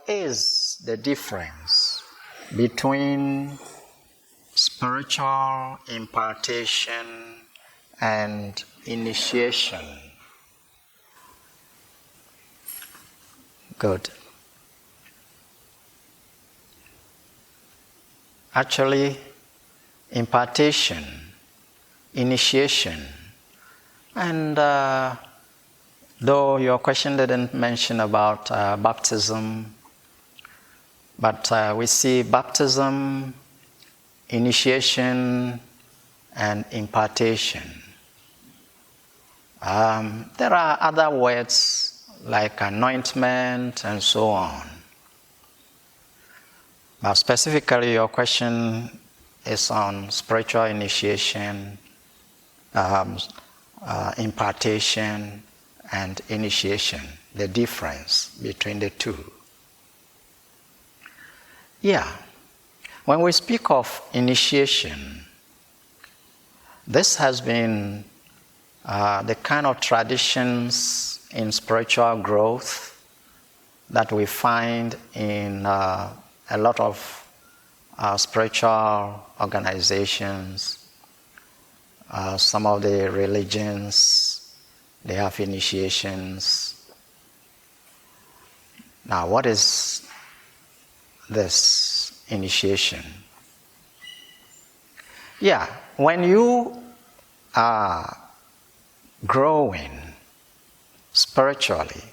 is the difference between spiritual impartation and initiation? Good. Actually, impartation, initiation, and though your question didn't mention about baptism, but we see baptism, initiation, and impartation. There are other words like anointment and so on. But specifically, your question is on spiritual initiation, impartation, and initiation, the difference between the two. Yeah, when we speak of initiation, this has been the kind of traditions in spiritual growth that we find in a lot of spiritual organizations. Some of the religions, they have initiations. Now, what is this initiation? Yeah, when you are growing spiritually,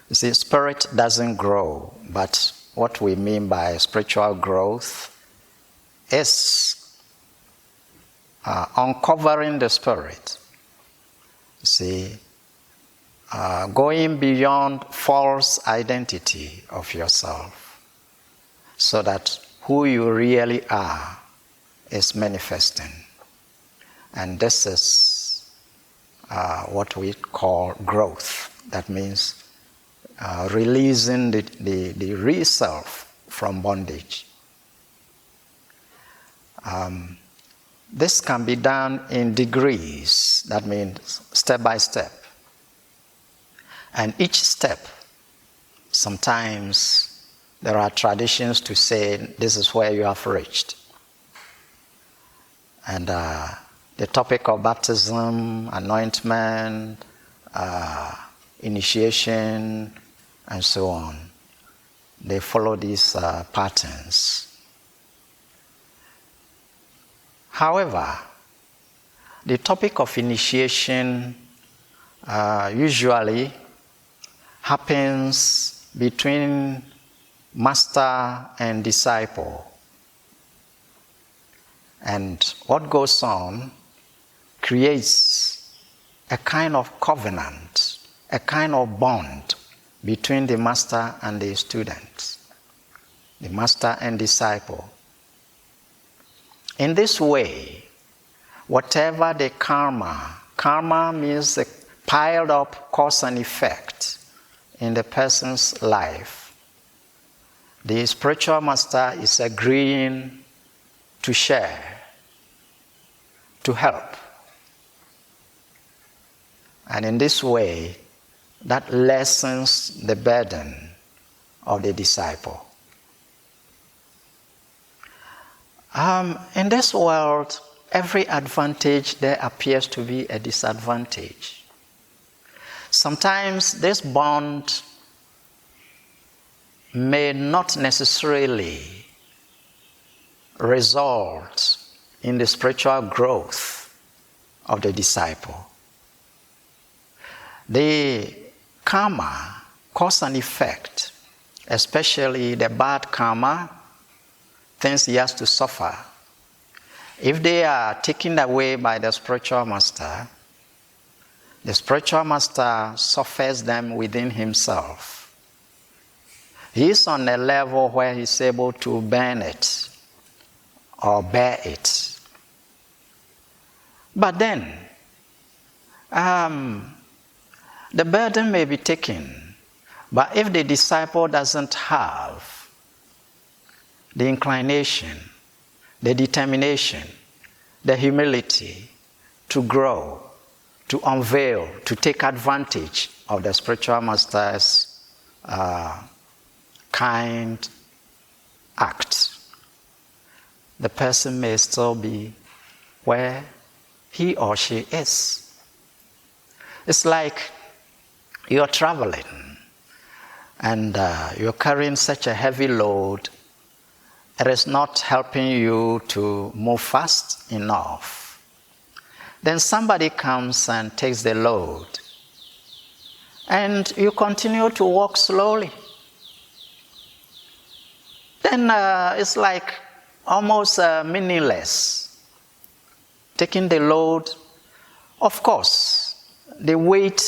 you see, spirit doesn't grow, but what we mean by spiritual growth is uncovering the spirit. See, going beyond false identity of yourself so that who you really are is manifesting. And this is what we call growth. That means releasing the real self from bondage. This can be done in degrees, that means step by step. And each step, sometimes there are traditions to say this is where you have reached. And the topic of baptism, anointment, initiation, and so on, they follow these patterns. However, the topic of initiation usually happens between master and disciple. And what goes on creates a kind of covenant, a kind of bond between the master and the student, the master and disciple. In this way, whatever the karma means the piled up cause and effect in the person's life, the spiritual master is agreeing to share, to help. And in this way, that lessens the burden of the disciple. In this world, every advantage there appears to be a disadvantage. Sometimes this bond may not necessarily result in the spiritual growth of the disciple. The karma, cause and effect, especially the bad karma, things he has to suffer, if they are taken away by the spiritual master suffers them within himself. He is on a level where he's able to burn it or bear it. But then, the burden may be taken, but if the disciple doesn't have the inclination, the determination, the humility to grow, to unveil, to take advantage of the spiritual master's kind act, the person may still be where he or she is. It's like you're traveling and you're carrying such a heavy load, it is not helping you to move fast enough. Then somebody comes and takes the load, and you continue to walk slowly. Then it's like almost meaningless. Taking the load, of course, the weight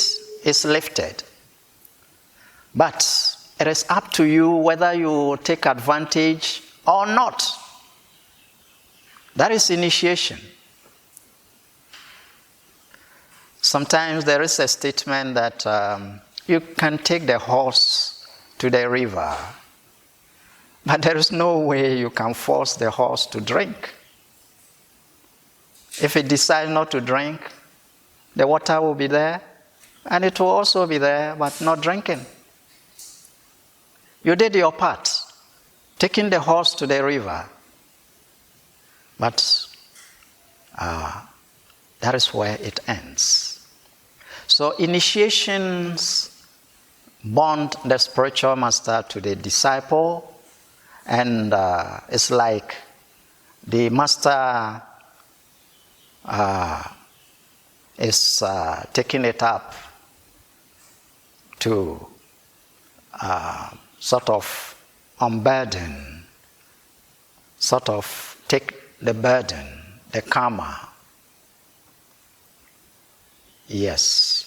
is lifted. But it is up to you whether you take advantage or not. That is initiation. Sometimes there is a statement that you can take the horse to the river, but there is no way you can force the horse to drink. If it decides not to drink, the water will be there, and it will also be there, but not drinking. You did your part, taking the horse to the river, but that is where it ends. So initiations bond the spiritual master to the disciple, and it's like the master is taking it up to sort of unburden, sort of take the burden, the karma. Yes.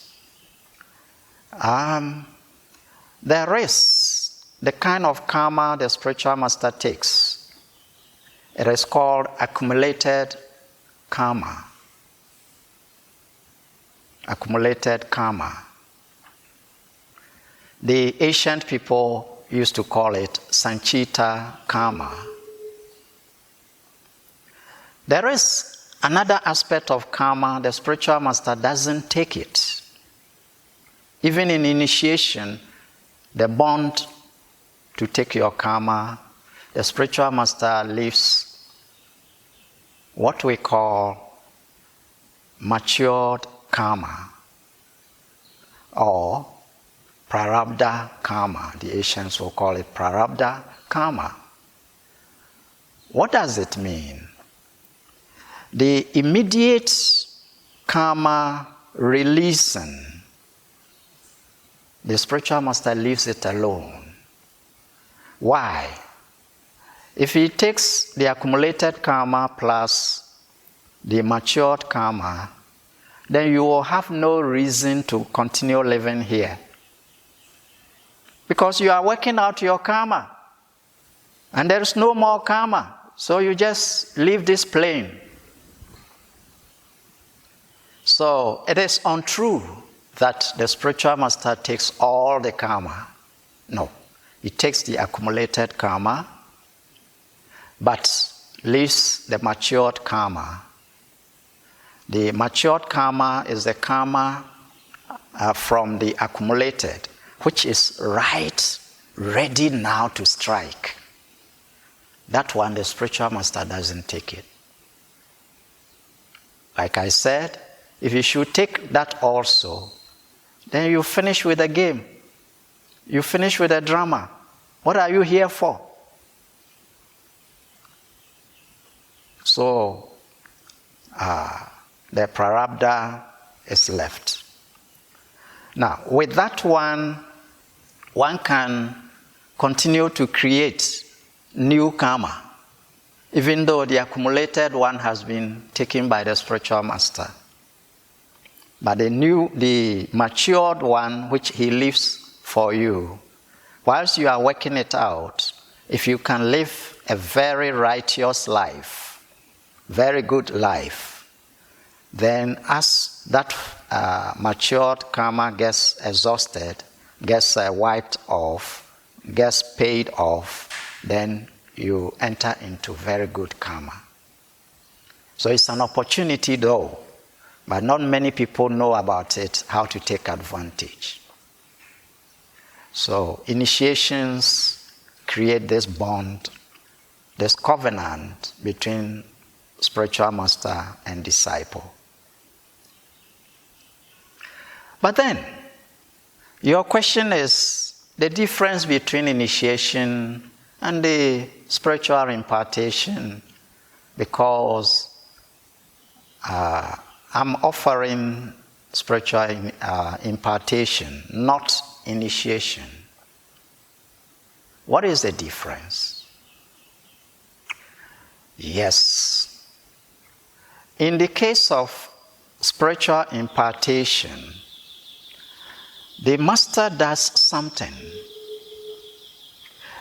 There is the kind of karma the spiritual master takes. It is called accumulated karma. Accumulated karma. The ancient people used to call it Sanchita karma. There is another aspect of karma, the spiritual master doesn't take it. Even in initiation, the bond to take your karma, the spiritual master leaves what we call matured karma or prarabdha karma. The Asians will call it prarabdha karma. What does it mean? The immediate karma releasing, the spiritual master leaves it alone. Why? If he takes the accumulated karma plus the matured karma, then you will have no reason to continue living here. Because you are working out your karma. And there is no more karma. So you just leave this plane. So it is untrue that the spiritual master takes all the karma. No. He takes the accumulated karma, but leaves the matured karma. The matured karma is the karma from the accumulated, which is right, ready now to strike. That one, the spiritual master doesn't take it. Like I said, if you should take that also, then you finish with the game. You finish with the drama. What are you here for? So, the prarabdha is left. Now, with that one can continue to create new karma, even though the accumulated one has been taken by the spiritual master. But the matured one, which he leaves for you, whilst you are working it out, if you can live a very righteous life, very good life, then as that matured karma gets exhausted, gets wiped off, gets paid off, then you enter into very good karma. So it's an opportunity though, but not many people know about it, how to take advantage. So initiations create this bond, this covenant between spiritual master and disciple. But then, your question is the difference between initiation and the spiritual impartation, because I'm offering spiritual impartation, not initiation. What is the difference? Yes. In the case of spiritual impartation, the master does something.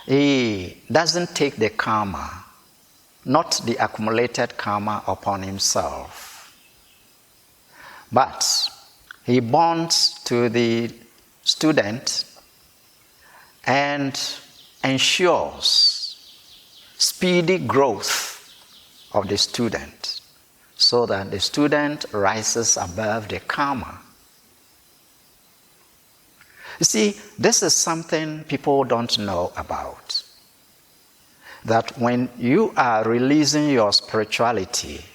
He doesn't take the karma, not the accumulated karma, upon himself, but he bonds to the student and ensures speedy growth of the student so that the student rises above the karma. You see, this is something people don't know about. That when you are releasing your spirituality,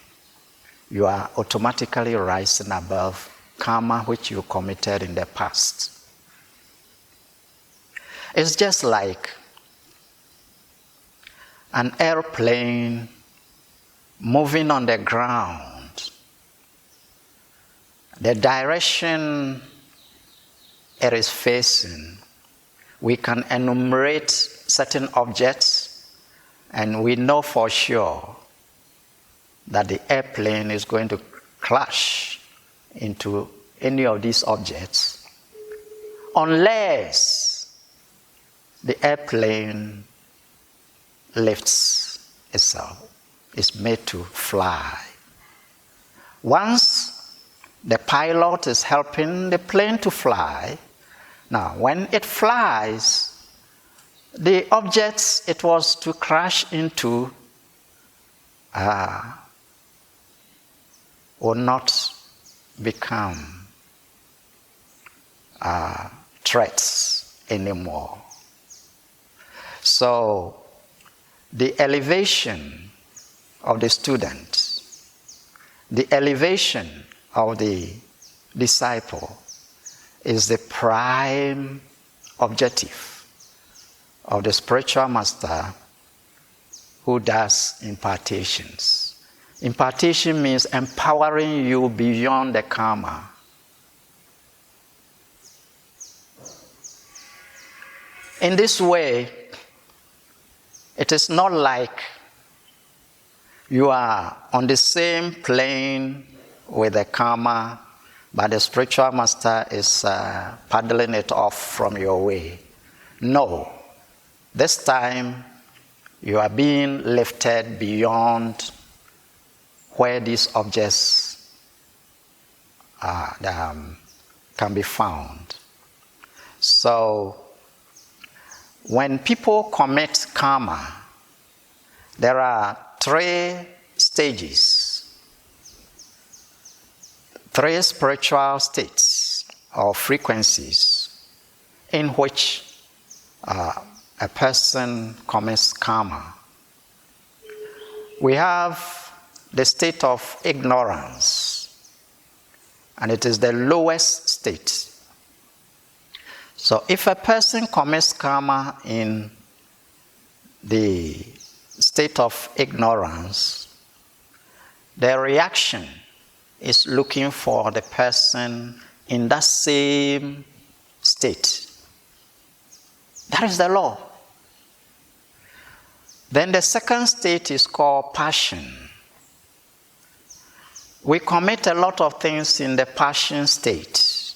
you are automatically rising above karma which you committed in the past. It's just like an airplane moving on the ground. The direction it is facing, we can enumerate certain objects, and we know for sure that the airplane is going to crash into any of these objects unless the airplane lifts itself, is made to fly. Once the pilot is helping the plane to fly, now when it flies, the objects it was to crash into will not become threats anymore. So the elevation of the student, the elevation of the disciple is the prime objective of the spiritual master who does impartations. Impartation means empowering you beyond the karma. In this way, it is not like you are on the same plane with the karma, but the spiritual master is paddling it off from your way. No. This time, you are being lifted beyond where these objects can be found. So, when people commit karma, there are 3 stages, 3 spiritual states or frequencies in which a person commits karma. We have the state of ignorance, and it is the lowest state. So if a person commits karma in the state of ignorance, the reaction is looking for the person in that same state. That is the law. Then the second state is called passion. We commit a lot of things in the passion state,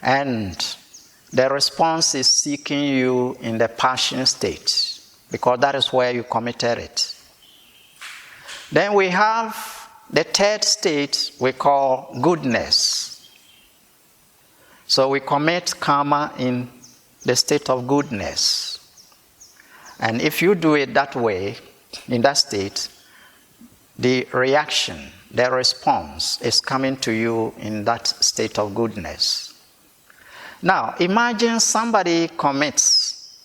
and the response is seeking you in the passion state, because that is where you committed it. Then we have the third state we call goodness. So we commit karma in the state of goodness. And if you do it that way, in that state, the reaction, the response is coming to you in that state of goodness. Now, imagine somebody commits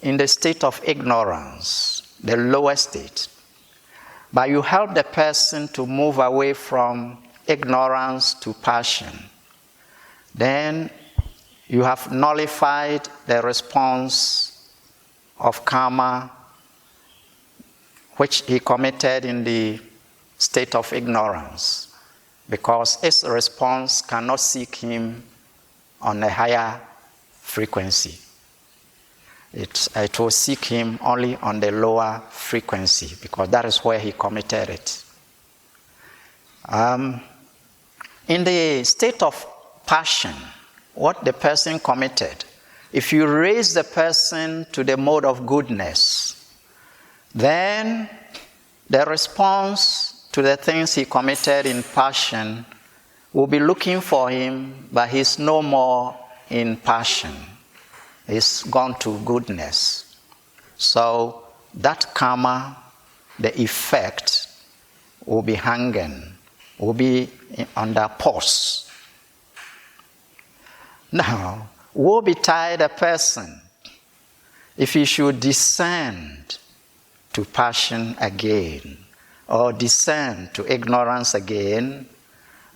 in the state of ignorance, the lower state, but you help the person to move away from ignorance to passion, then you have nullified the response of karma which he committed in the state of ignorance, because its response cannot seek him on a higher frequency. It will seek him only on the lower frequency, because that is where he committed it. In the state of passion, what the person committed, if you raise the person to the mode of goodness, then the response to the things he committed in passion will be looking for him, but he's no more in passion. He's gone to goodness. So that karma, the effect, will be hanging, will be under pause. Now, woe betide a person if he should descend to passion again, or descend to ignorance again.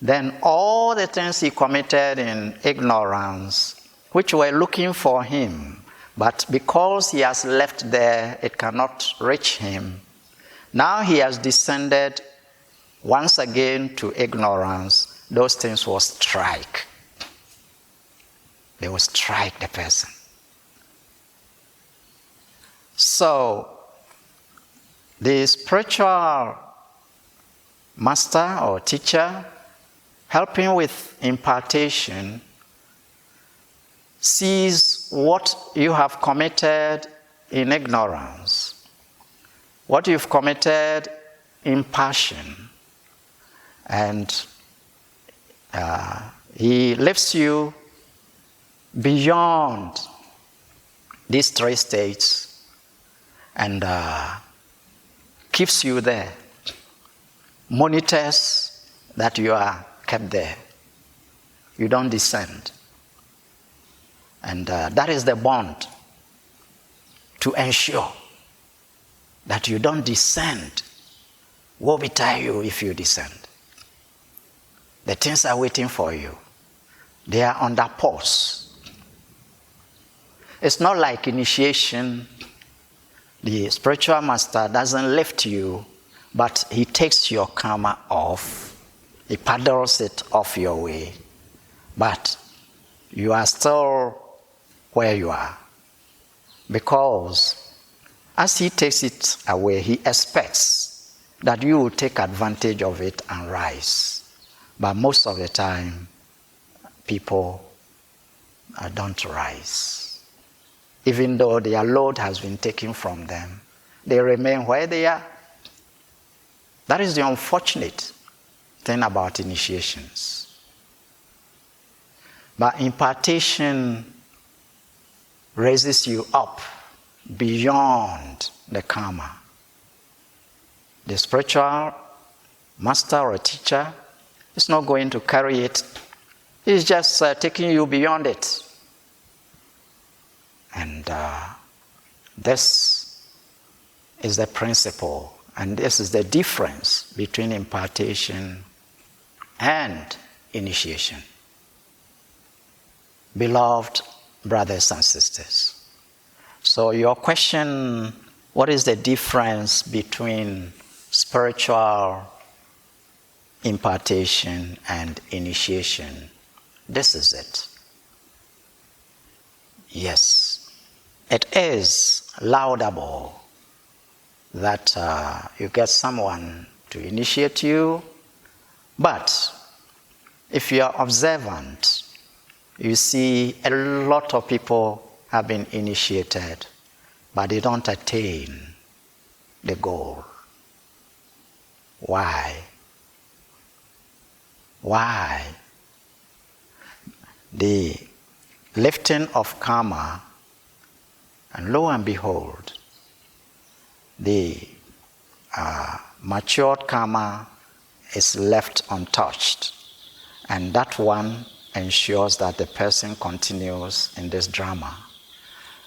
Then all the things he committed in ignorance, which were looking for him, but because he has left there, it cannot reach him. Now he has descended once again to ignorance. Those things will strike. They will strike the person. So, the spiritual master or teacher helping with impartation sees what you have committed in ignorance, what you've committed in passion, and he lifts you beyond these three states and keeps you there, monitors that you are kept there. You don't descend. And that is the bond to ensure that you don't descend. Woe betide you if you descend. The things are waiting for you. They are under pause. It's not like initiation. The spiritual master doesn't lift you, but he takes your karma off. He paddles it off your way. But you are still where you are. Because as he takes it away, he expects that you will take advantage of it and rise. But most of the time, people don't rise. Even though their load has been taken from them, they remain where they are. That is the unfortunate thing about initiations. But impartation raises you up beyond the karma. The spiritual master or teacher is not going to carry it. He's just taking you beyond it. And this is the principle, and this is the difference between impartation and initiation. Beloved brothers and sisters, so your question, what is the difference between spiritual impartation and initiation? This is it. Yes, it is laudable that you get someone to initiate you, but if you are observant, you see a lot of people have been initiated, but they don't attain the goal. Why? Why? The lifting of karma, and lo and behold, the matured karma is left untouched, and that one ensures that the person continues in this drama.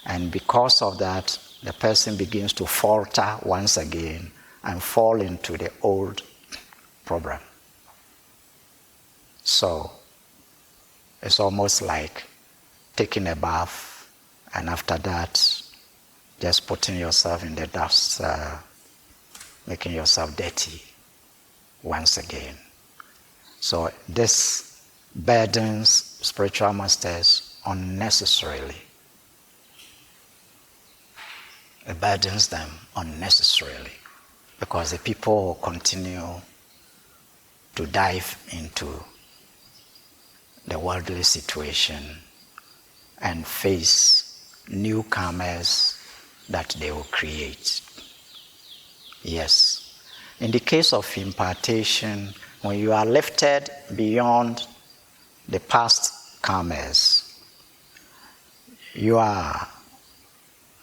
And because of that, the person begins to falter once again and fall into the old problem. So it's almost like taking a bath and after that, just putting yourself in the dust, making yourself dirty once again. So this burdens spiritual masters unnecessarily. It burdens them unnecessarily because the people will continue to dive into the worldly situation and face new karmas that they will create. Yes. In the case of impartation, when you are lifted beyond the past karmas, you are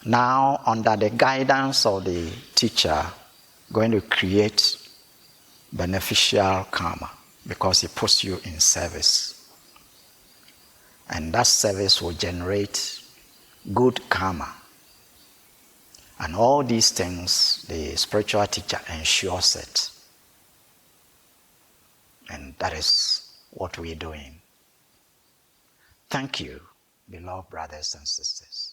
now under the guidance of the teacher going to create beneficial karma because he puts you in service. And that service will generate good karma. And all these things, the spiritual teacher ensures it. And that is what we're doing. Thank you, beloved brothers and sisters.